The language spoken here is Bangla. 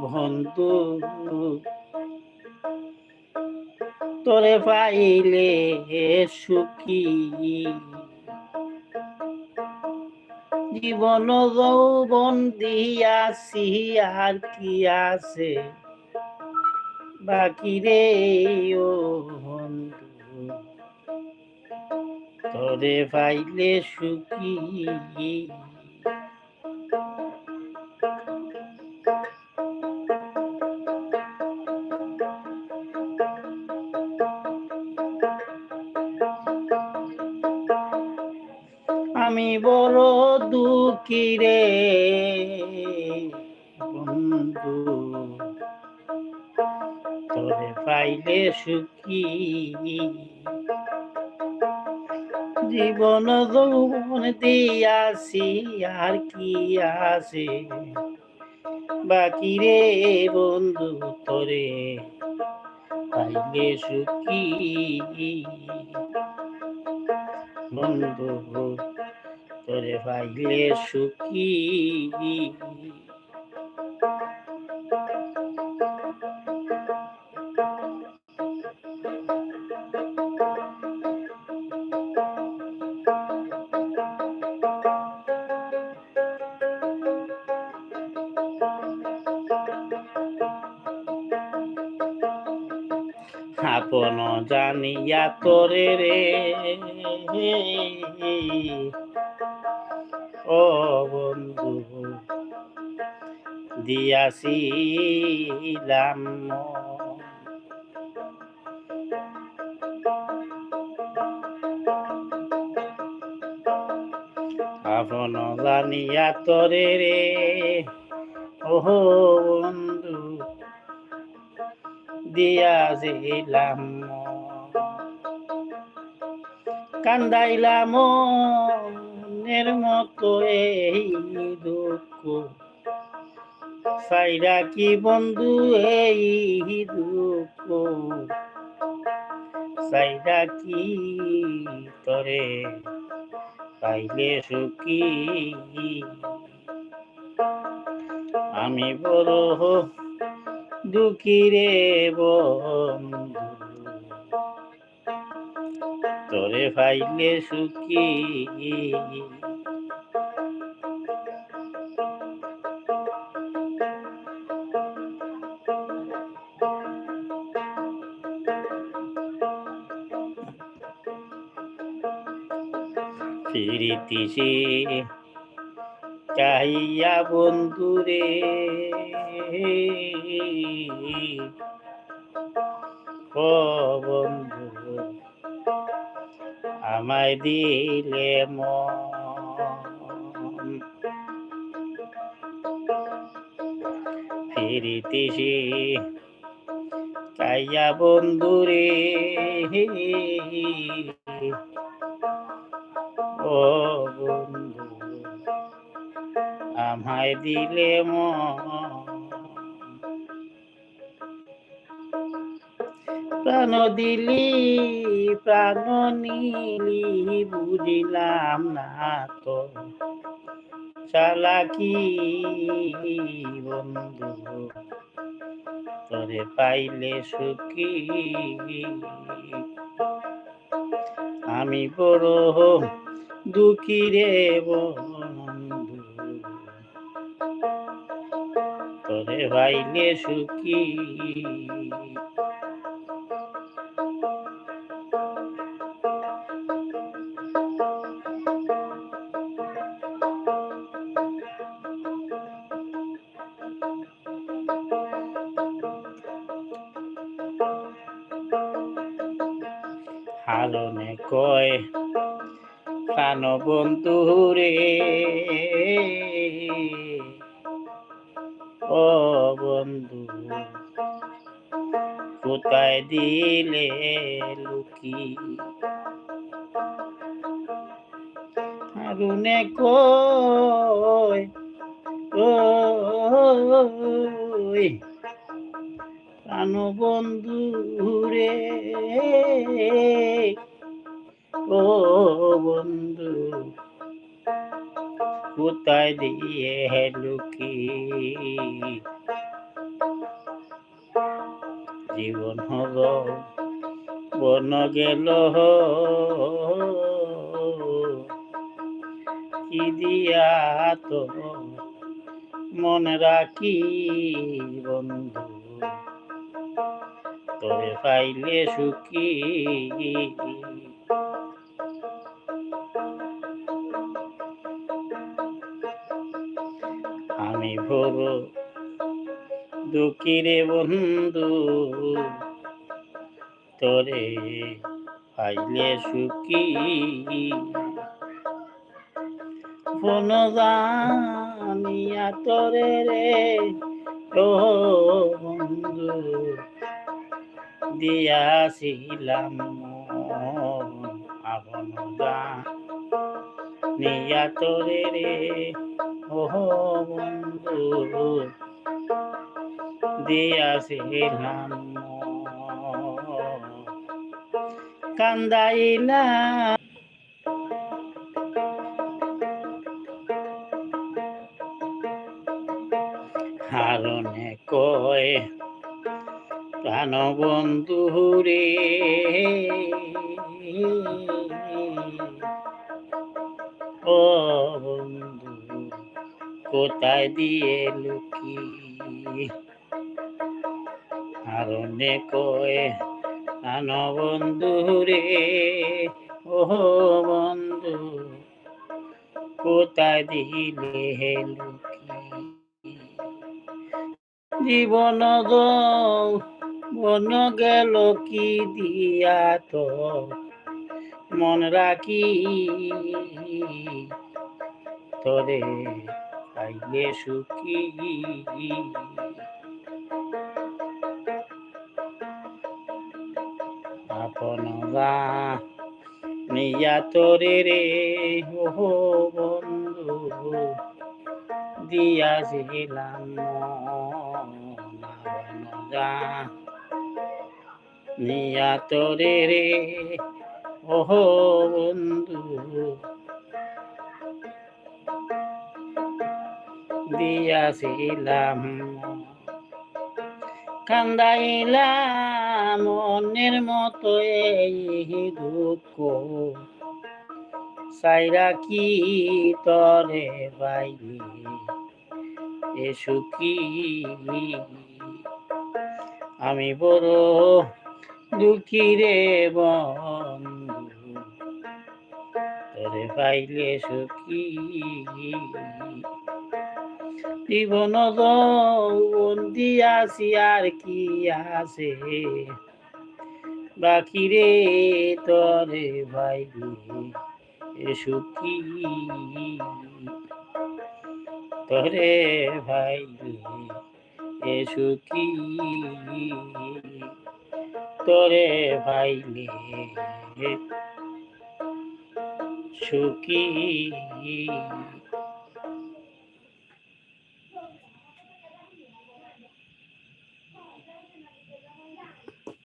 বন্ধু তোরে পাইলে সুখী জীবন যৌবন দিয়াছি আর কি আছে বাকি রে ও বন্ধু তোরে পাইলে সুখী আমি বড় দুঃখী রে বন্ধু তোরে পাইলে সুখী জীবন যৌবন দিয়াছি আর কি আছে বাকি রে বন্ধু তোরে পাইলে সুখী বন্ধু তোরে পাইলে সুখী আপন জানিয়া তোরে রে ও বন্ধু দিয়াছিলাম আপন জানিয়া তোরে রে ও বন্ধু দিয়াছিলাম কান্দাইলাম মনের মতো এই দুঃখ সাইরা কি বন্ধু এই দুঃখ সাইরা কি তরে পাইলে সুখী আমি বড় দুঃখী রে বন্ধু তোরে পাইলে সুখী ফিরিতিছি চাহিয়া বন্ধুরে ও বন্ধু আমায় দিলে মন ফিরিতিছি চাহিয়া বন্ধুরে ও বন্ধু আমায় দিলে প্রাণ দিলি প্রাণ নিলি বুঝিলাম না তো চালাকি বন্ধু তোরে পাইলে সুখী আমি বড় দুঃখী রে বন্ধু তোরে পাইলে সুখী হারনে কয় প্রাণ বন্ধু রে ও বন্ধু কোথায় দিলে লুকি হারনে কয় ও প্রাণ বন্ধু রে ও বন্ধু কোথায় দিয়ে লুকি জীবন হলো বন গেল কি দিয়া তো মনে রাখি বন্ধু তবে পাইলে সুখী আমি বড় দুঃখী রে বন্ধু তোরে পাইলে সুখী বন জানিয়া তোরে রে ও বন্ধু দিয়াছিলাম আপন জানিয়া তোরে রে ও বন্ধু দিয়াছিলাম কান্দাইলা হারনে কয় প্রাণ বন্ধু রে ও বন্ধু কোথায় দিয়ে লুকি হারনে কয় প্রাণ বন্ধু রে ও বন্ধু কোথায় দিলে লুকি জীবন বন গেল কি দিয়া তো মন রাখি তোরে পাইলে সুখী আপন নিয়া তোরে রে ও বন্ধু দিয়াছিলাম নিয়া তোরে রে ও বন্ধু দিয়াছিলাম কান্দাইলাম মনের মতো এই দুঃখ সাইরা কি তরে পাইলি এ সুখী আমি বড় দুঃখী রে বন্ধু তরে পাইলে সুখী জীবন বন্দি আছি আর কি আছে বাকি রে তরে পাইলে সুখী তোরে ভাইলে সুখী তোরে ভাইলে সুখী